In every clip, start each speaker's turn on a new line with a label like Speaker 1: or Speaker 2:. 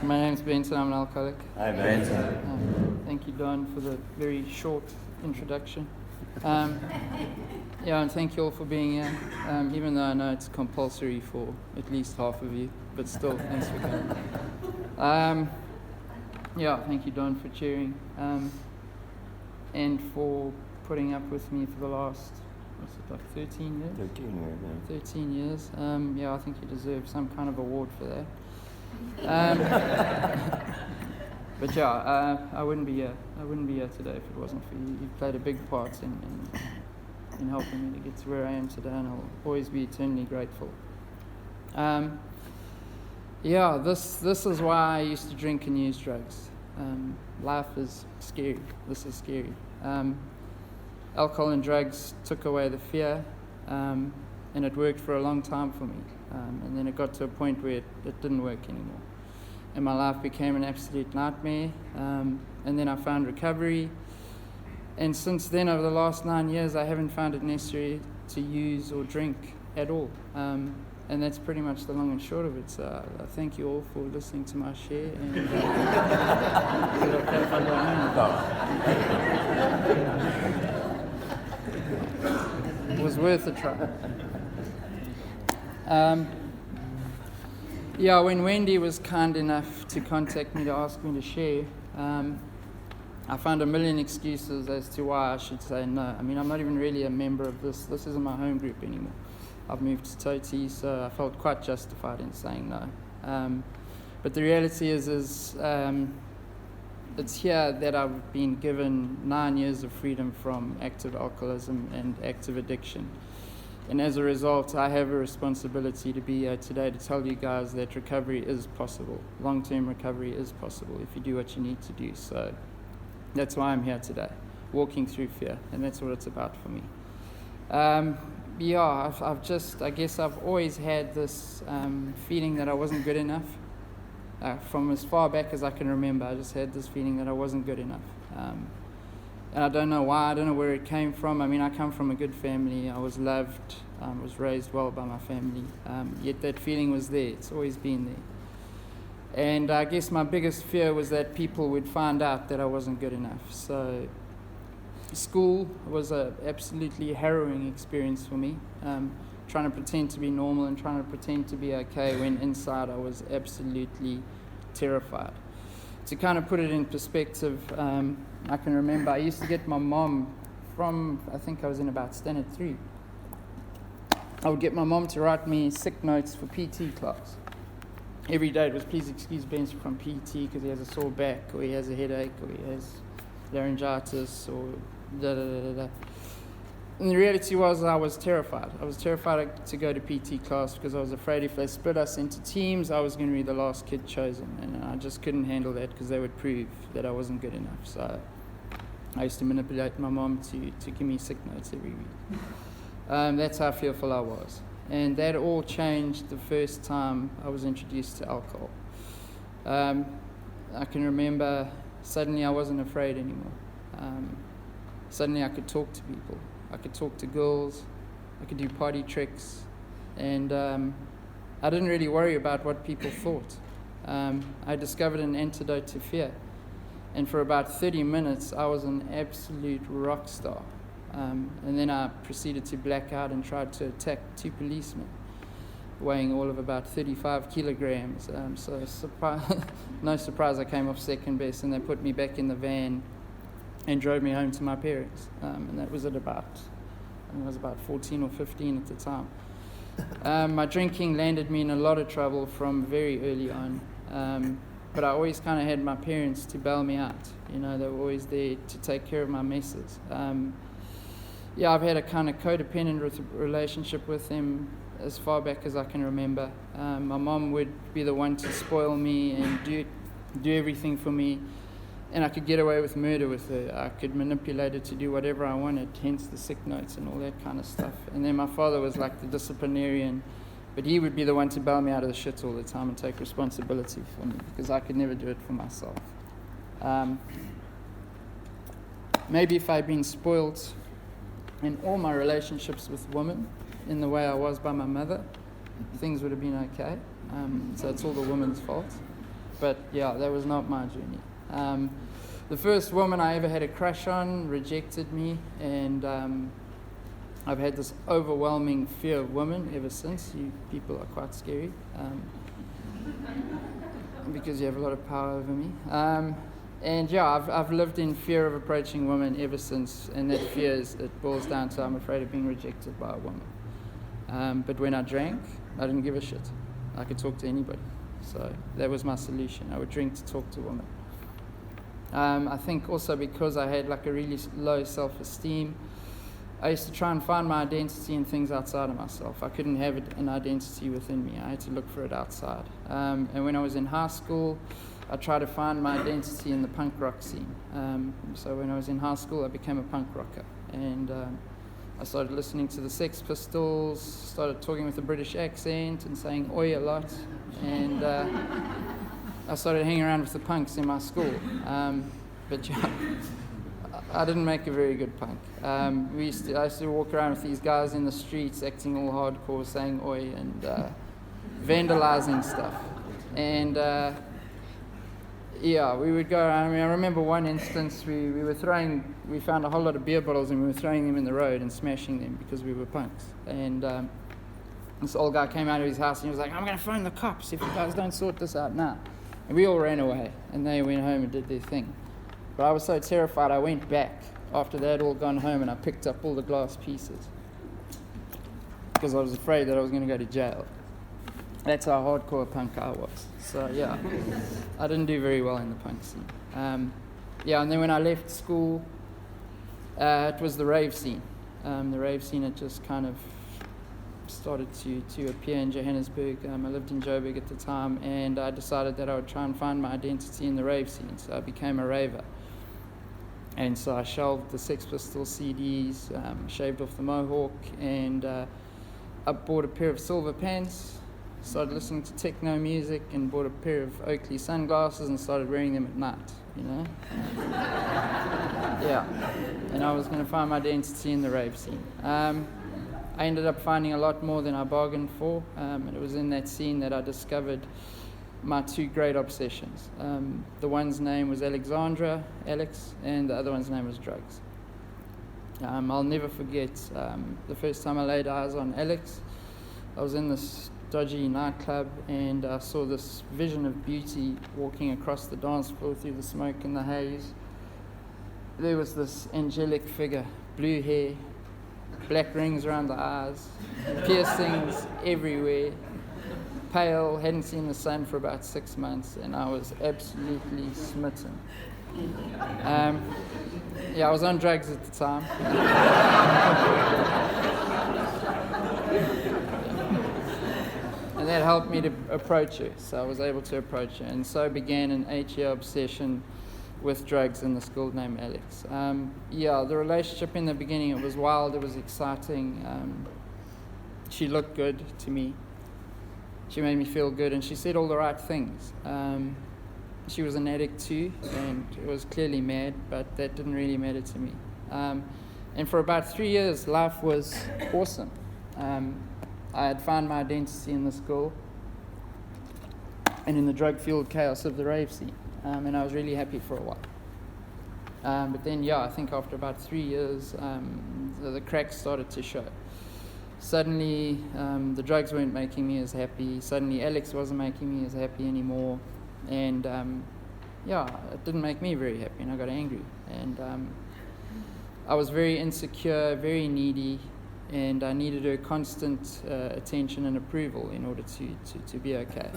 Speaker 1: My name's Benton, I'm an alcoholic.
Speaker 2: Hi, Benton.
Speaker 1: Thank you, Don, for the very short introduction. And thank you all for being here, even though I know it's compulsory for at least half of you, but still, thanks for coming. Thank you, Don, for cheering, and for putting up with me for the last, 13 years? 13 years. I think you deserve some kind of award for that. I wouldn't be here. I wouldn't be here today if it wasn't for you. You've played a big part in helping me to get to where I am today, and I'll always be eternally grateful. This is why I used to drink and use drugs. Life is scary. This is scary. Alcohol and drugs took away the fear, and it worked for a long time for me. And then it got to a point where it didn't work anymore. And my life became an absolute nightmare. And then I found recovery. And since then, over the last 9 years, I haven't found it necessary to use or drink at all. And that's pretty much the long and short of it. So I thank you all for listening to my share. And is it okay if I go home? It was worth a try. When Wendy was kind enough to contact me to ask me to share, I found a million excuses as to why I should say no. I mean, I'm not even really a member of this. This isn't my home group anymore. I've moved to Toti, so I felt quite justified in saying no. But the reality is it's here that I've been given 9 years of freedom from active alcoholism and active addiction. And as a result, I have a responsibility to be here today to tell you guys that recovery is possible. Long-term recovery is possible if you do what you need to do. So that's why I'm here today, walking through fear, and that's what it's about for me. I've always had this feeling that I wasn't good enough. From as far back as I can remember, I just had this feeling that I wasn't good enough. And I don't know why, I don't know where it came from. I mean, I come from a good family. I was loved, was raised well by my family. Yet that feeling was there. It's always been there. And I guess my biggest fear was that people would find out that I wasn't good enough. So school was an absolutely harrowing experience for me. Trying to pretend to be normal and trying to pretend to be okay when inside I was absolutely terrified. To kind of put it in perspective, I can remember I used to get my mom from, I think I was in about standard 3. I would get my mom to write me sick notes for PT class. Every day it was, please excuse Benson from PT because he has a sore back, or he has a headache, or he has laryngitis, or da-da-da-da-da. And the reality was I was terrified. I was terrified to go to PT class because I was afraid if they split us into teams, I was going to be the last kid chosen. And I just couldn't handle that because they would prove that I wasn't good enough. So I used to manipulate my mom to give me sick notes every week. That's how fearful I was. And that all changed the first time I was introduced to alcohol. I can remember suddenly I wasn't afraid anymore. Suddenly I could talk to people. I could talk to girls, I could do party tricks, and I didn't really worry about what people thought. I discovered an antidote to fear, and for about 30 minutes I was an absolute rock star. And then I proceeded to black out and tried to attack 2 policemen, weighing all of about 35 kilograms. No surprise I came off second best, and they put me back in the van and drove me home to my parents. And that was I was about 14 or 15 at the time. My drinking landed me in a lot of trouble from very early on. But I always kind of had my parents to bail me out. They were always there to take care of my messes. I've had a kind of codependent relationship with them as far back as I can remember. My mom would be the one to spoil me and do everything for me. And I could get away with murder with her. I could manipulate her to do whatever I wanted, hence the sick notes and all that kind of stuff. And then my father was like the disciplinarian, but he would be the one to bail me out of the shit all the time and take responsibility for me, because I could never do it for myself. Maybe if I'd been spoiled in all my relationships with women in the way I was by my mother, things would have been okay. So it's all the woman's fault. But yeah, that was not my journey. The first woman I ever had a crush on rejected me, and I've had this overwhelming fear of women ever since. You people are quite scary, because you have a lot of power over me. And yeah, I've lived in fear of approaching women ever since, and that fear it boils down to I'm afraid of being rejected by a woman. But when I drank, I didn't give a shit. I could talk to anybody. So that was my solution. I would drink to talk to women. I think also because I had like a really low self-esteem, I used to try and find my identity in things outside of myself. I couldn't have an identity within me. I had to look for it outside. And when I was in high school, I tried to find my identity in the punk rock scene. So when I was in high school, I became a punk rocker. And I started listening to the Sex Pistols, started talking with a British accent and saying oi a lot. And I started hanging around with the punks in my school. But yeah, I didn't make a very good punk. I used to walk around with these guys in the streets acting all hardcore, saying oi and vandalizing stuff. And yeah, we would go around. I mean, I remember one instance we found a whole lot of beer bottles and we were throwing them in the road and smashing them because we were punks. And this old guy came out of his house and he was like, I'm going to phone the cops if you guys don't sort this out now. And we all ran away and they went home and did their thing. But I was so terrified I went back after they had all gone home and I picked up all the glass pieces because I was afraid that I was going to go to jail. That's how hardcore a punk I was. So yeah, I didn't do very well in the punk scene. Yeah, and then when I left school, it was the rave scene. The rave scene had just kind of started to appear in Johannesburg. I lived in Joburg at the time, and I decided that I would try and find my identity in the rave scene. So I became a raver. And so I shelved the Sex Pistols CDs, shaved off the mohawk, and I bought a pair of silver pants, started listening to techno music, and bought a pair of Oakley sunglasses and started wearing them at night, you know? Yeah, and I was going to find my identity in the rave scene. I ended up finding a lot more than I bargained for, and it was in that scene that I discovered my two great obsessions. The one's name was Alexandra, Alex, and the other one's name was drugs. I'll never forget the first time I laid eyes on Alex. I was in this dodgy nightclub and I saw this vision of beauty walking across the dance floor through the smoke and the haze. There was this angelic figure, blue hair, black rings around the eyes, piercings everywhere, pale, hadn't seen the sun for about 6 months, and I was absolutely smitten. Yeah, I was on drugs at the time. And that helped me to approach her, so I was able to approach her. And so began an 8-year obsession with drugs and this girl named Alex. Yeah, the relationship in the beginning, it was wild, it was exciting. She looked good to me. She made me feel good, and she said all the right things. She was an addict too, and was clearly mad, but that didn't really matter to me. And for about 3 years, life was awesome. I had found my identity in this girl and in the drug-fueled chaos of the rave scene, and I was really happy for a while. But then, yeah, I think after about 3 years, the cracks started to show. Suddenly, the drugs weren't making me as happy. Suddenly, Alex wasn't making me as happy anymore. And, yeah, it didn't make me very happy, and I got angry. And I was very insecure, very needy, and I needed her constant attention and approval in order to be okay.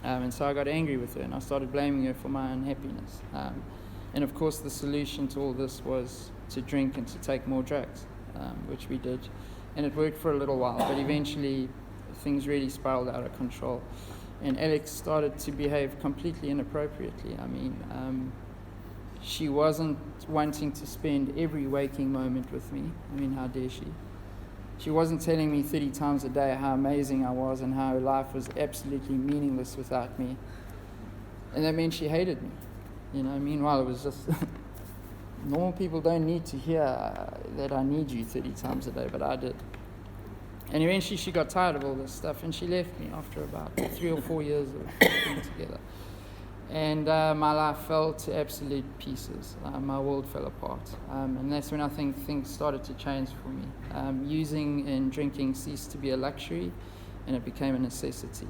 Speaker 1: And so I got angry with her, and I started blaming her for my unhappiness. And, of course, the solution to all this was to drink and to take more drugs, which we did. And it worked for a little while, but eventually things really spiraled out of control. And Alex started to behave completely inappropriately. I mean, she wasn't wanting to spend every waking moment with me. I mean, how dare she? She wasn't telling me 30 times a day how amazing I was and how life was absolutely meaningless without me. And that meant she hated me. You know, meanwhile, it was just... Normal people don't need to hear that I need you 30 times a day, but I did. And eventually she got tired of all this stuff and she left me after about 3 or 4 years of being together. And my life fell to absolute pieces. My world fell apart. And that's when I think things started to change for me. Using and drinking ceased to be a luxury, and it became a necessity.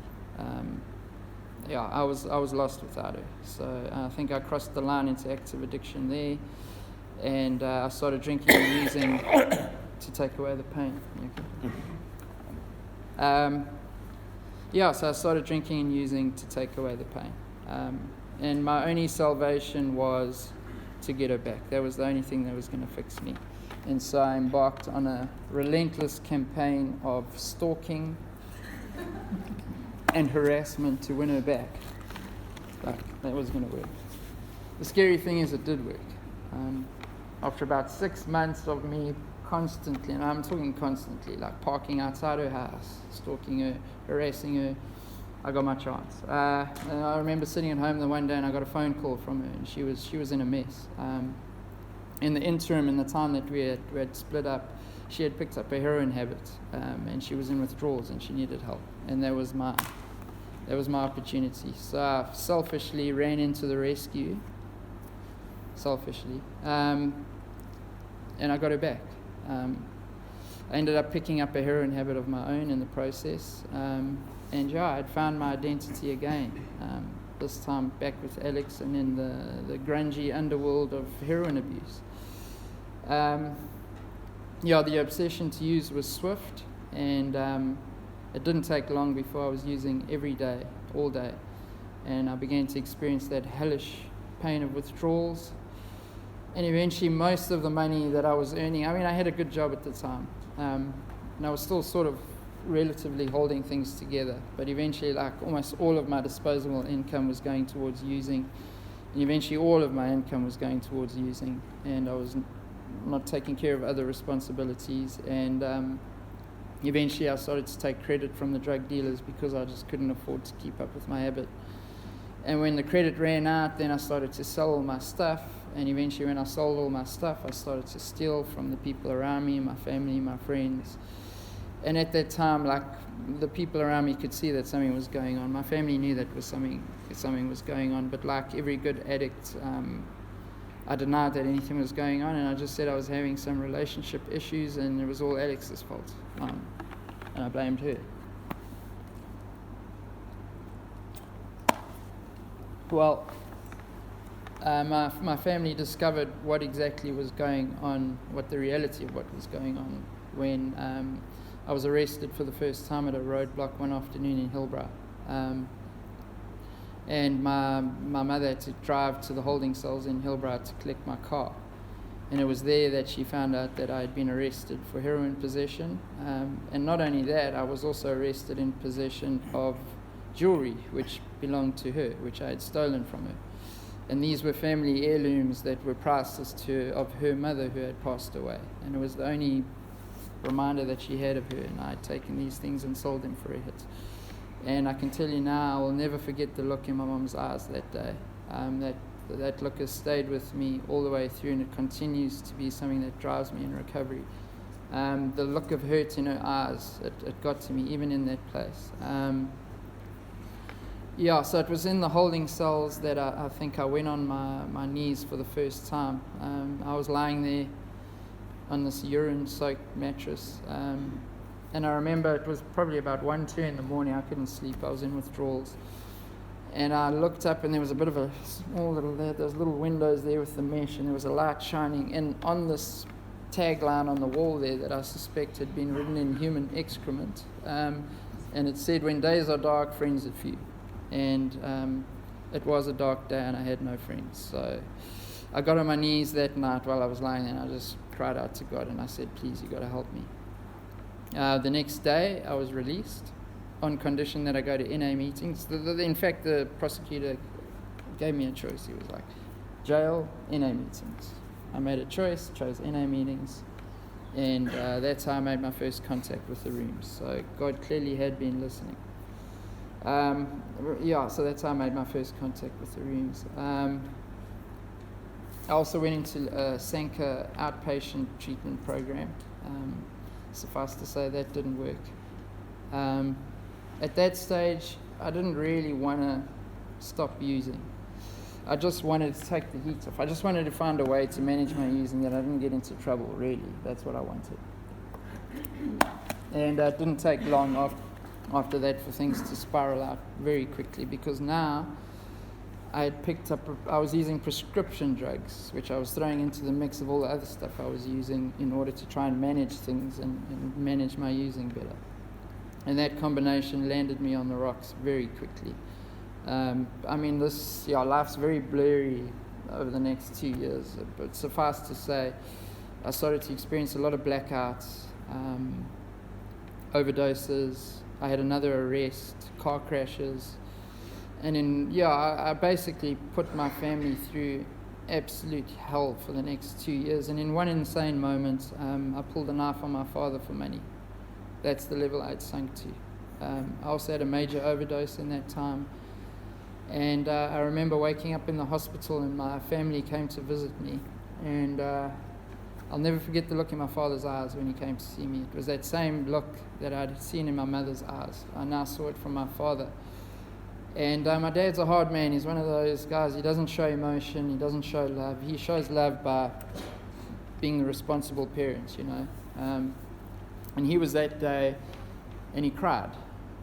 Speaker 1: I was lost without her. So I think I crossed the line into active addiction there, and I started drinking and using to take away the pain. So I started drinking and using to take away the pain. And my only salvation was to get her back. That was the only thing that was going to fix me. And so I embarked on a relentless campaign of stalking and harassment to win her back. Like, that was going to work. The scary thing is it did work. After about 6 months of me constantly, and I'm talking constantly, like parking outside her house, stalking her, harassing her, I got my chance. And I remember sitting at home the one day and I got a phone call from her, and she was in a mess. In the interim, in the time that we had split up, she had picked up a heroin habit, and she was in withdrawals and she needed help. And that was my opportunity. So I selfishly ran into the rescue. And I got her back. I ended up picking up a heroin habit of my own in the process. I'd found my identity again, this time back with Alex and in the grungy underworld of heroin abuse. The obsession to use was swift, and it didn't take long before I was using every day, all day. And I began to experience that hellish pain of withdrawals. And eventually most of the money that I was earning, I had a good job at the time, and I was still sort of relatively holding things together, but eventually almost all of my disposable income was going towards using, and eventually all of my income was going towards using, and I was not taking care of other responsibilities, and eventually I started to take credit from the drug dealers because I just couldn't afford to keep up with my habit. And when the credit ran out, then I started to sell all my stuff. And eventually when I sold all my stuff, I started to steal from the people around me, my family, my friends. And at that time, the people around me could see that something was going on. My family knew that something was going on, but like every good addict, I denied that anything was going on, and I just said I was having some relationship issues, and it was all Alex's fault. And I blamed her. Well, my family discovered what exactly was going on, what the reality of what was going on, when I was arrested for the first time at a roadblock one afternoon in Hillbrow. And my mother had to drive to the holding cells in Hillbrow to collect my car. And it was there that she found out that I had been arrested for heroin possession. And not only that, I was also arrested in possession of jewelry which belonged to her, which I had stolen from her. And these were family heirlooms that were priceless of her mother who had passed away. And it was the only reminder that she had of her, and I had taken these things and sold them for a hit. And I can tell you now, I will never forget the look in my mum's eyes that day. That look has stayed with me all the way through, and it continues to be something that drives me in recovery. The look of hurt in her eyes, it got to me even in that place. So it was in the holding cells that I think I went on my knees for the first time. I was lying there on this urine-soaked mattress, and I remember it was probably about 1-2 in the morning. I couldn't sleep. I was in withdrawals. And I looked up, and there was a bit of a small little, those little windows there with the mesh, and there was a light shining. And on this tagline on the wall there that I suspect had been written in human excrement, and it said, "When days are dark, friends are few." And it was a dark day, and I had no friends. So I got on my knees that night while I was lying there, and I just cried out to God, and I said, "Please, you got to help me." The next day, I was released on condition that I go to NA meetings. In fact, the prosecutor gave me a choice. He was like, jail, NA meetings. I made a choice, chose NA meetings, and that's how I made my first contact with the rooms. So God clearly had been listening. So that's how I made my first contact with the rooms. I also went into a Sanka outpatient treatment program. Suffice to say, that didn't work. At that stage, I didn't really want to stop using. I just wanted to take the heat off. I just wanted to find a way to manage my using that I didn't get into trouble, really. That's what I wanted. And it didn't take long after that for things to spiral out very quickly, because now I was using prescription drugs, which I was throwing into the mix of all the other stuff I was using in order to try and manage things and manage my using better. And that combination landed me on the rocks very quickly. Life's very blurry over the next 2 years, but suffice to say, I started to experience a lot of blackouts, overdoses. I had another arrest, car crashes. And I basically put my family through absolute hell for the next 2 years. And in one insane moment, I pulled a knife on my father for money. That's the level I'd sunk to. I also had a major overdose in that time. And I remember waking up in the hospital and my family came to visit me. And I'll never forget the look in my father's eyes when he came to see me. It was that same look that I'd seen in my mother's eyes. I now saw it from my father. And my dad's a hard man. He's one of those guys, he doesn't show emotion, he doesn't show love. He shows love by being the responsible parent, and he was that day, and he cried.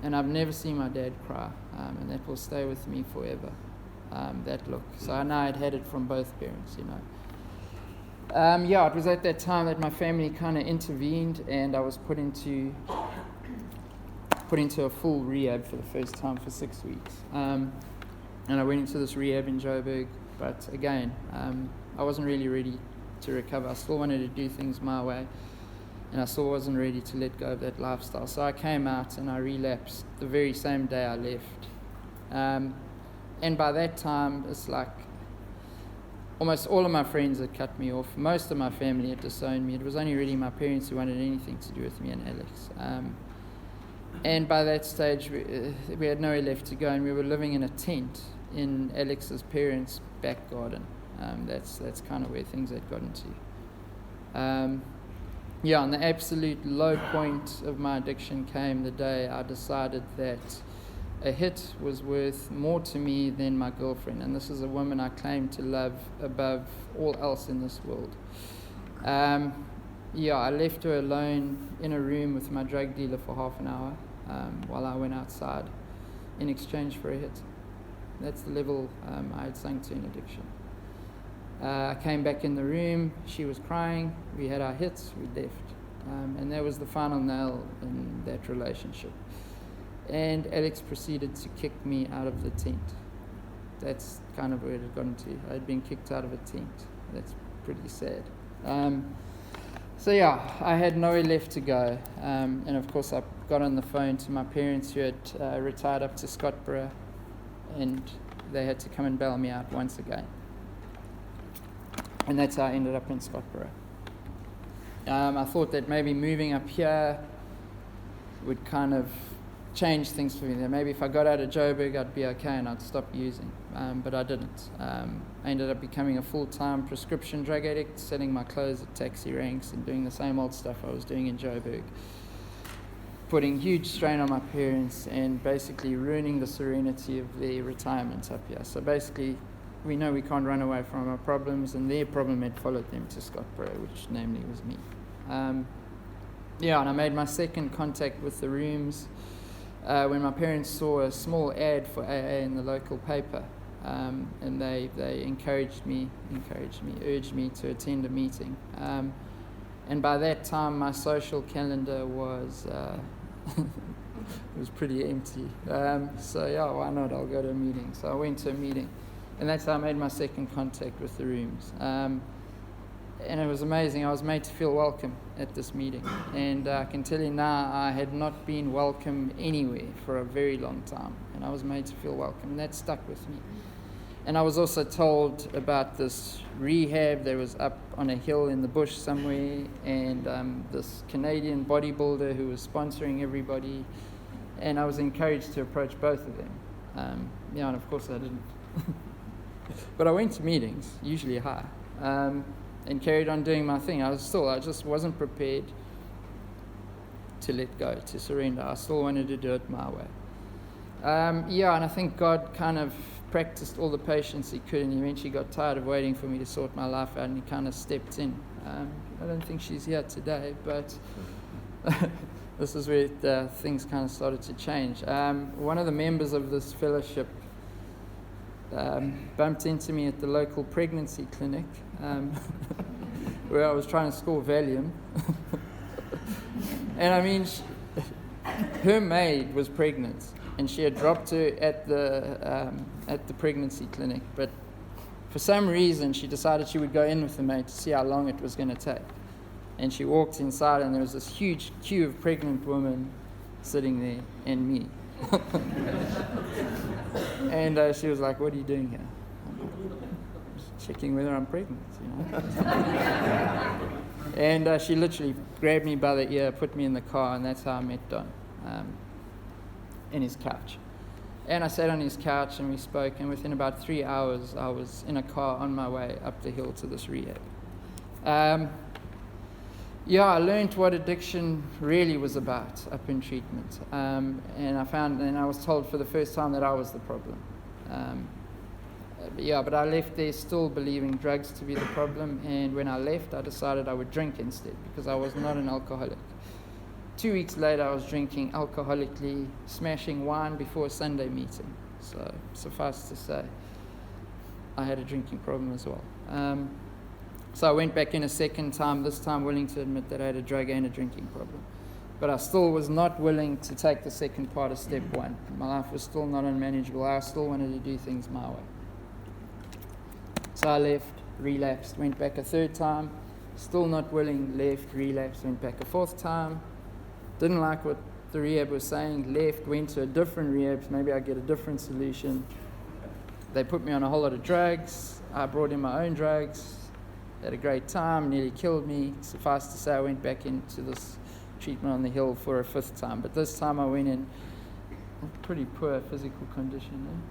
Speaker 1: And I've never seen my dad cry, and that will stay with me forever, that look. So I know I'd had it from both parents, It was at that time that my family kind of intervened, and I was put into a full rehab for the first time for 6 weeks. And I went into this rehab in Joburg, but again, I wasn't really ready to recover. I still wanted to do things my way, and I still wasn't ready to let go of that lifestyle. So I came out and I relapsed the very same day I left. And by that time, it's like almost all of my friends had cut me off. Most of my family had disowned me. It was only really my parents who wanted anything to do with me and Alex. And by that stage, we had nowhere left to go, and we were living in a tent in Alex's parents' back garden. That's kind of where things had gotten to. And the absolute low point of my addiction came the day I decided that a hit was worth more to me than my girlfriend. And this is a woman I claim to love above all else in this world. I left her alone in a room with my drug dealer for half an hour while I went outside in exchange for a hit. That's the level I had sunk to in addiction. I came back in the room, she was crying, we had our hits, we left. And that was the final nail in that relationship. And Alex proceeded to kick me out of the tent. That's kind of where it had gotten to. I had been kicked out of a tent. That's pretty sad. I had nowhere left to go. And of course, I got on the phone to my parents who had retired up to Scottborough, and they had to come and bail me out once again. And that's how I ended up in Scottborough. I thought that maybe moving up here would kind of change things for me. That maybe if I got out of Joburg, I'd be okay and I'd stop using. But I didn't. I ended up becoming a full-time prescription drug addict, selling my clothes at taxi ranks and doing the same old stuff I was doing in Joburg, putting huge strain on my parents and basically ruining the serenity of their retirement up here. So basically, we know we can't run away from our problems, and their problem had followed them to Scottborough, which namely was me. And I made my second contact with the rooms when my parents saw a small ad for AA in the local paper, and they urged me to attend a meeting. And by that time, my social calendar was was pretty empty. Why not? I'll go to a meeting. So I went to a meeting, and that's how I made my second contact with the rooms. And it was amazing. I was made to feel welcome at this meeting. And I can tell you now, I had not been welcome anywhere for a very long time. And I was made to feel welcome, and that stuck with me. And I was also told about this rehab that was up on a hill in the bush somewhere, and this Canadian bodybuilder who was sponsoring everybody. And I was encouraged to approach both of them. And of course I didn't. But I went to meetings, usually high. And carried on doing my thing. I just wasn't prepared to let go, to surrender. I still wanted to do it my way. And I think God kind of practiced all the patience he could, and he eventually got tired of waiting for me to sort my life out, and he kind of stepped in. I don't think she's here today, but this is where things kind of started to change. One of the members of this fellowship bumped into me at the local pregnancy clinic where I was trying to score Valium. And I mean, her maid was pregnant, and she had dropped her at the pregnancy clinic, but for some reason she decided she would go in with the maid to see how long it was going to take. And she walked inside, and there was this huge queue of pregnant women sitting there, and me. And she was like, "What are you doing here?" I'm like, "Just checking whether I'm pregnant, you know." And she literally grabbed me by the ear, put me in the car, and that's how I met Don, in his couch. And I sat on his couch, and we spoke, and within about 3 hours, I was in a car on my way up the hill to this rehab. I learned what addiction really was about up in treatment, and I was told for the first time that I was the problem. But I left there still believing drugs to be the problem, and when I left, I decided I would drink instead, because I was not an alcoholic. 2 weeks later, I was drinking alcoholically, smashing wine before a Sunday meeting. So suffice to say, I had a drinking problem as well. So I went back in a second time, this time willing to admit that I had a drug and a drinking problem. But I still was not willing to take the second part of step one. My life was still not unmanageable. I still wanted to do things my way. So I left, relapsed, went back a third time, still not willing, left, relapsed, went back a fourth time. Didn't like what the rehab was saying, left, went to a different rehab, maybe I'd get a different solution. They put me on a whole lot of drugs. I brought in my own drugs. Had a great time, nearly killed me. Suffice to say, I went back into this treatment on the hill for a fifth time. But this time I went in a pretty poor physical condition.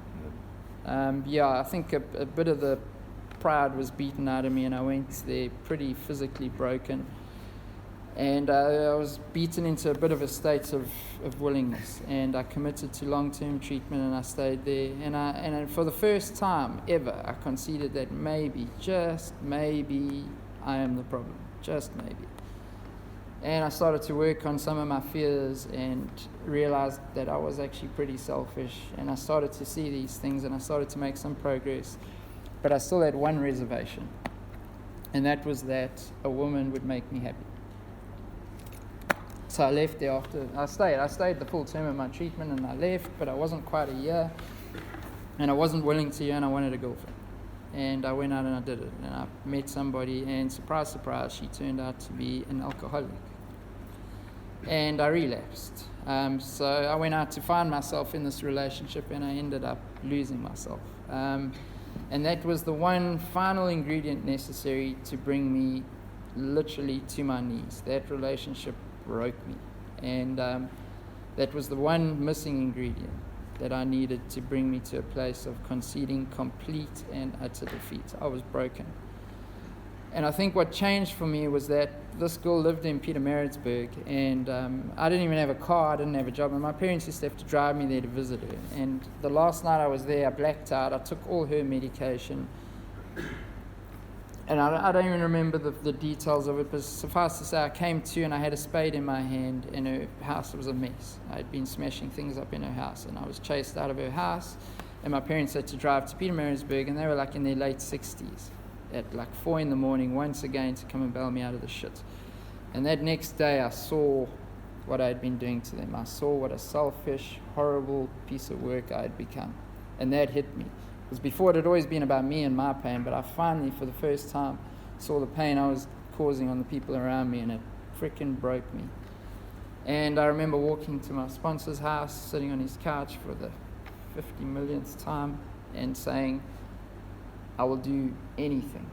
Speaker 1: I think a bit of the pride was beaten out of me, and I went there pretty physically broken. And I was beaten into a bit of a state of willingness, and I committed to long-term treatment, and I stayed there. And for the first time ever, I conceded that maybe, just maybe, I am the problem, just maybe. And I started to work on some of my fears and realized that I was actually pretty selfish, and I started to see these things, and I started to make some progress. But I still had one reservation, and that was that a woman would make me happy. So I left there after, I stayed the full term of my treatment, and I left, but I wasn't quite a year, and I wasn't willing to, and I wanted a girlfriend. And I went out and I did it, and I met somebody, and surprise, surprise, she turned out to be an alcoholic. And I relapsed. So I went out to find myself in this relationship, and I ended up losing myself. And that was the one final ingredient necessary to bring me literally to my knees. That relationship broke me, and that was the one missing ingredient that I needed to bring me to a place of conceding complete and utter defeat. I was broken. And I think what changed for me was that this girl lived in Pietermaritzburg, and I didn't even have a car, I didn't have a job, and my parents used to have to drive me there to visit her. And the last night I was there, I blacked out, I took all her medication, and I don't even remember the details of it, but suffice to say, I came to and I had a spade in my hand, and her house was a mess. I had been smashing things up in her house, and I was chased out of her house, and my parents had to drive to Pietermaritzburg, and they were like in their late 60s, at like 4 a.m, once again to come and bail me out of the shit. And that next day, I saw what I had been doing to them. I saw what a selfish, horrible piece of work I had become, and that hit me. Because before it had always been about me and my pain, but I finally, for the first time, saw the pain I was causing on the people around me, and it freaking broke me. And I remember walking to my sponsor's house, sitting on his couch for the 50 millionth time, and saying, I will do anything.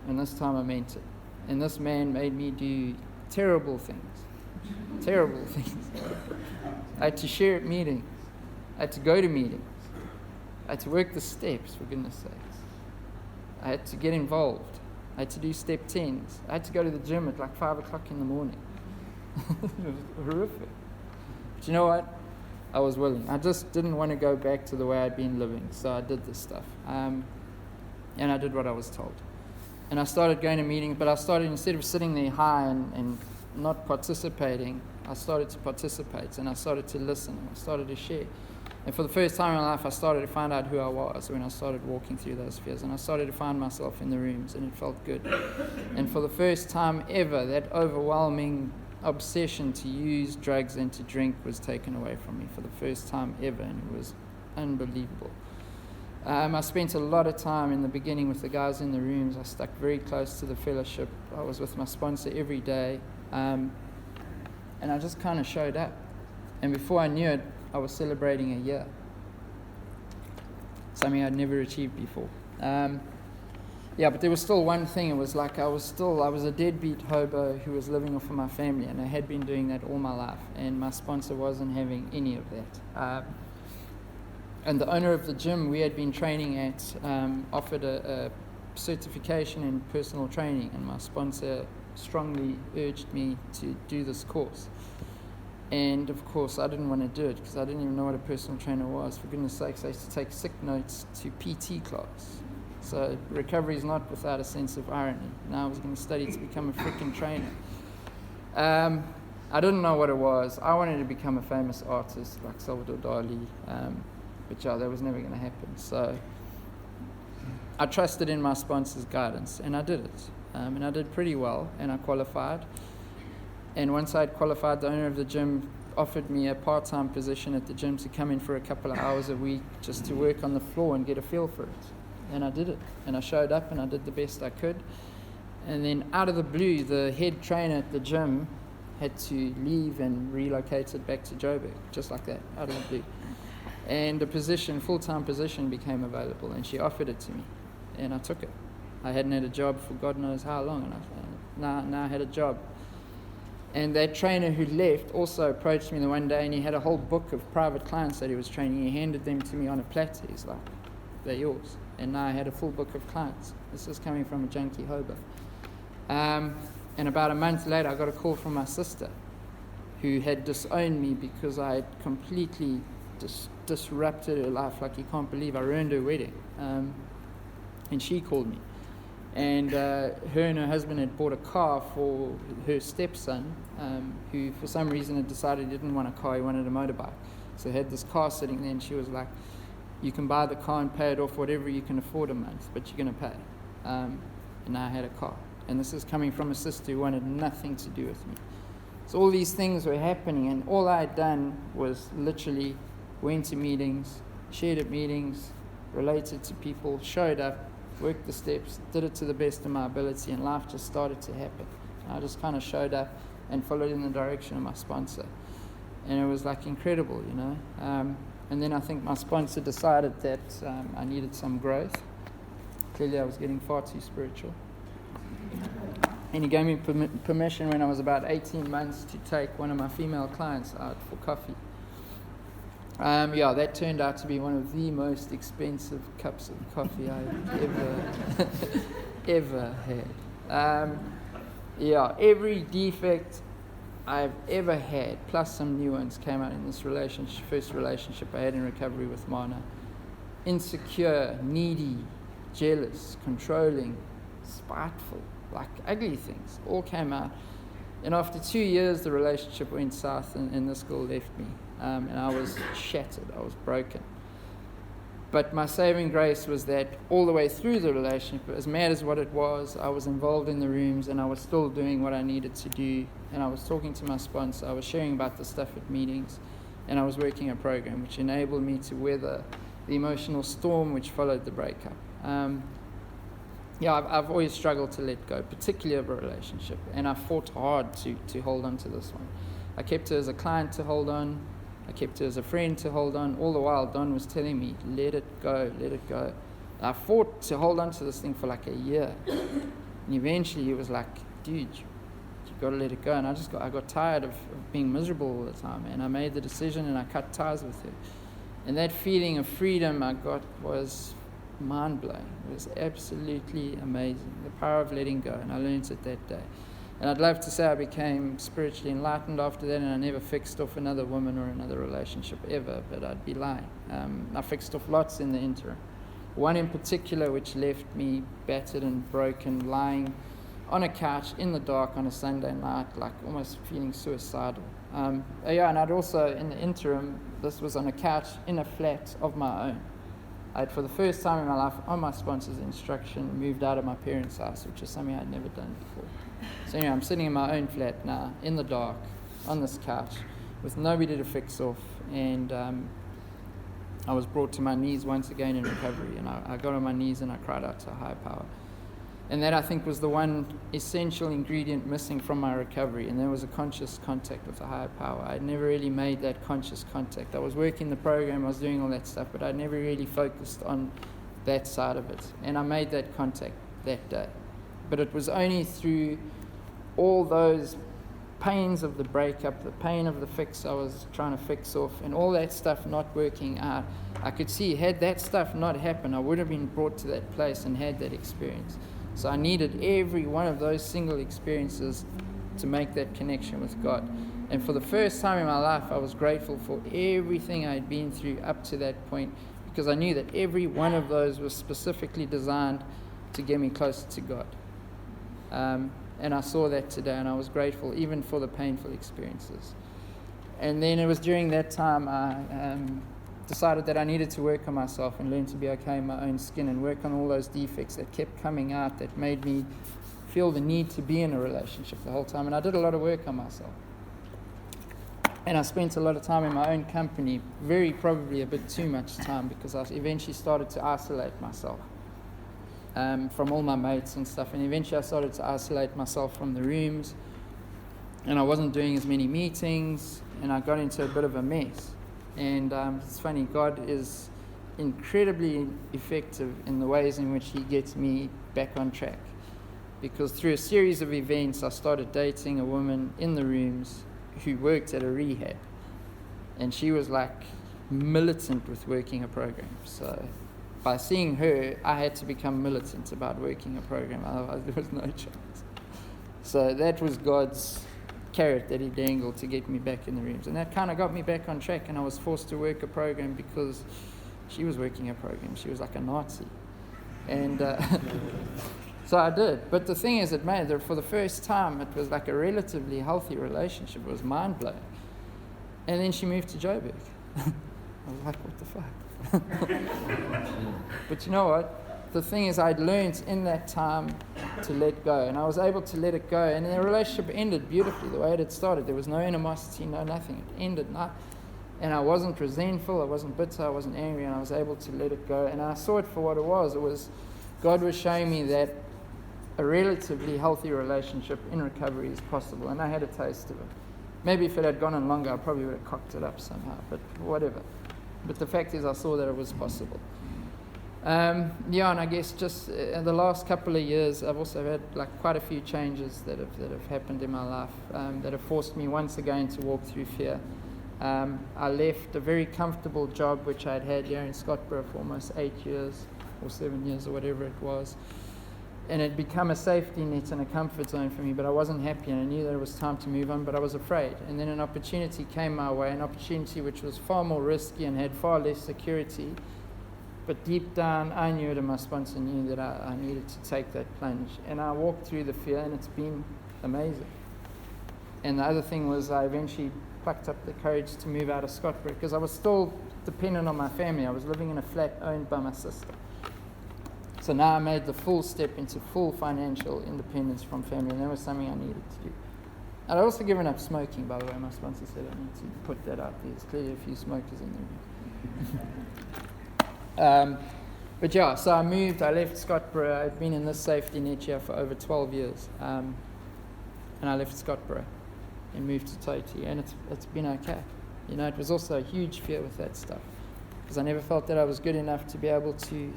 Speaker 1: And this time I meant it. And this man made me do terrible things. Terrible things. I had to share at meetings. I had to go to meetings. I had to work the steps, for goodness sakes. I had to get involved. I had to do step 10s. I had to go to the gym at like 5 o'clock in the morning. It was horrific. But you know what? I was willing. I just didn't want to go back to the way I'd been living, so I did this stuff. And I did what I was told. And I started going to meetings, but I started, instead of sitting there high and not participating, I started to participate, and I started to listen, and I started to share. And for the first time in my life, I started to find out who I was when I started walking through those fears. And I started to find myself in the rooms, and it felt good. And for the first time ever, that overwhelming obsession to use drugs and to drink was taken away from me for the first time ever, and it was unbelievable. I spent a lot of time in the beginning with the guys in the rooms. I stuck very close to the fellowship. I was with my sponsor every day, and I just kind of showed up. And before I knew it, I was celebrating a year, something I'd never achieved before. But there was still one thing. It was like I was a deadbeat hobo who was living off of my family, and I had been doing that all my life, and my sponsor wasn't having any of that. And the owner of the gym we had been training at offered a certification in personal training, and my sponsor strongly urged me to do this course. And of course I didn't want to do it because I didn't even know what a personal trainer was. For goodness sakes, I used to take sick notes to PT class. So recovery is not without a sense of irony. Now I was going to study to become a freaking trainer. I didn't know what it was. I wanted to become a famous artist like Salvador Dali, but that was never going to happen. So I trusted in my sponsor's guidance, and I did it. And I did pretty well, and I qualified. And once I had qualified, the owner of the gym offered me a part-time position at the gym to come in for a couple of hours a week just to work on the floor and get a feel for it. And I did it. And I showed up and I did the best I could. And then out of the blue, the head trainer at the gym had to leave and relocated back to Joburg, just like that, out of the blue. And a full-time position became available, and she offered it to me. And I took it. I hadn't had a job for God knows how long, and now I had a job. And that trainer who left also approached me the one day, and he had a whole book of private clients that he was training. He handed them to me on a platter. He's like, they're yours. And now I had a full book of clients. This is coming from a junkie hobo. And about a month later, I got a call from my sister, who had disowned me because I had completely disrupted her life like you can't believe. I ruined her wedding. And she called me. And her and her husband had bought a car for her stepson, who for some reason had decided he didn't want a car, he wanted a motorbike. So they had this car sitting there, and she was like, you can buy the car and pay it off whatever you can afford a month, but you're going to pay. And now I had a car. And this is coming from a sister who wanted nothing to do with me. So all these things were happening, and all I had done was literally went to meetings, shared at meetings, related to people, showed up, worked the steps, did it to the best of my ability, and life just started to happen. I just kind of showed up and followed in the direction of my sponsor. And it was like incredible, you know. And then I think my sponsor decided that I needed some growth. Clearly I was getting far too spiritual. And he gave me permission when I was about 18 months to take one of my female clients out for coffee. That turned out to be one of the most expensive cups of coffee I've ever had. Every defect I've ever had, plus some new ones, came out in this first relationship I had in recovery with Mana. Insecure, needy, jealous, controlling, spiteful, like ugly things, all came out. And after 2 years, the relationship went south, and this girl left me. And I was shattered, I was broken. But my saving grace was that all the way through the relationship, as mad as what it was, I was involved in the rooms, and I was still doing what I needed to do. And I was talking to my sponsor, I was sharing about the stuff at meetings, and I was working a program which enabled me to weather the emotional storm which followed the breakup. I've always struggled to let go, particularly of a relationship, and I fought hard to hold on to this one. I kept her as a client to hold on. I kept her as a friend to hold on. All the while, Don was telling me, let it go, let it go. I fought to hold on to this thing for like a year. And eventually he was like, dude, you got to let it go. And I got tired of being miserable all the time. And I made the decision, and I cut ties with her. And that feeling of freedom I got was mind-blowing. It was absolutely amazing. The power of letting go. And I learned it that day. And I'd love to say I became spiritually enlightened after that, and I never fixed off another woman or another relationship ever, but I'd be lying. I fixed off lots in the interim. One in particular which left me battered and broken, lying on a couch in the dark on a Sunday night, like almost feeling suicidal. And I'd also, in the interim, this was on a couch in a flat of my own. I'd, for the first time in my life, on my sponsor's instruction, moved out of my parents' house, which is something I'd never done before. So anyway, I'm sitting in my own flat now, in the dark, on this couch, with nobody to fix off, and I was brought to my knees once again in recovery, and I got on my knees and I cried out to a higher power. And that, I think, was the one essential ingredient missing from my recovery, and there was a conscious contact with a higher power. I'd never really made that conscious contact. I was working the program, I was doing all that stuff, but I'd never really focused on that side of it. And I made that contact that day. But it was only through all those pains of the breakup, the pain of the fix I was trying to fix off, and all that stuff not working out, I could see, had that stuff not happened, I would have been brought to that place and had that experience. So I needed every one of those single experiences to make that connection with God. And for the first time in my life, I was grateful for everything I'd been through up to that point, because I knew that every one of those was specifically designed to get me closer to God. And I saw that today, and I was grateful even for the painful experiences. And then it was during that time I decided that I needed to work on myself and learn to be okay in my own skin, and work on all those defects that kept coming out that made me feel the need to be in a relationship the whole time. And I did a lot of work on myself. And I spent a lot of time in my own company, very probably a bit too much time, because I eventually started to isolate myself from all my mates and stuff. And eventually I started to isolate myself from the rooms, and I wasn't doing as many meetings, and I got into a bit of a mess. And it's funny, God is incredibly effective in the ways in which He gets me back on track. Because through a series of events, I started dating a woman in the rooms who worked at a rehab. And she was like militant with working a program. So by seeing her, I had to become militant about working a program, otherwise there was no chance. So that was God's carrot that He dangled to get me back in the rooms. And that kind of got me back on track, and I was forced to work a program because she was working a program. She was like a Nazi. And so I did. But the thing is, for the first time, it was like a relatively healthy relationship. It was mind-blowing. And then she moved to Joburg. I was like, what the fuck? But you know what? The thing is, I'd learned in that time to let go, and I was able to let it go, and the relationship ended beautifully the way it had started. There was no animosity, no nothing. It ended, and I wasn't resentful, I wasn't bitter, I wasn't angry, and I was able to let it go. And I saw it for what it was. It was God was showing me that a relatively healthy relationship in recovery is possible, and I had a taste of it. Maybe if it had gone on longer, I probably would have cocked it up somehow, but whatever. But the fact is, I saw that it was possible. And I guess just in the last couple of years, I've also had like quite a few changes that have happened in my life that have forced me once again to walk through fear. I left a very comfortable job which I'd had here in Scottsboro for almost 8 years or 7 years or whatever it was, and it had become a safety net and a comfort zone for me, but I wasn't happy, and I knew that it was time to move on, but I was afraid. And then an opportunity came my way, an opportunity which was far more risky and had far less security. But deep down, I knew it, and my sponsor knew that I needed to take that plunge. And I walked through the fear, and it's been amazing. And the other thing was, I eventually plucked up the courage to move out of Scottsboro, because I was still dependent on my family. I was living in a flat owned by my sister. So now I made the full step into full financial independence from family, and that was something I needed to do. I'd also given up smoking, by the way. My sponsor said I need to put that out there. There's clearly a few smokers in the room. But yeah, so I moved, I left Scottsboro. I'd been in this safety net here for over 12 years. And I left Scottsboro and moved to Toti, and it's been okay. You know, it was also a huge fear with that stuff, because I never felt that I was good enough to be able to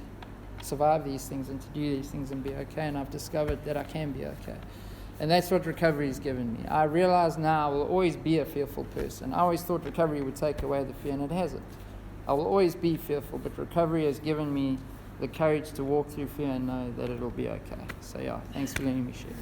Speaker 1: survive these things and to do these things and be okay, and I've discovered that I can be okay. And that's what recovery has given me. I realize now I will always be a fearful person. I always thought recovery would take away the fear, and it hasn't. I will always be fearful, but recovery has given me the courage to walk through fear and know that it'll be okay. So yeah, thanks for letting me share.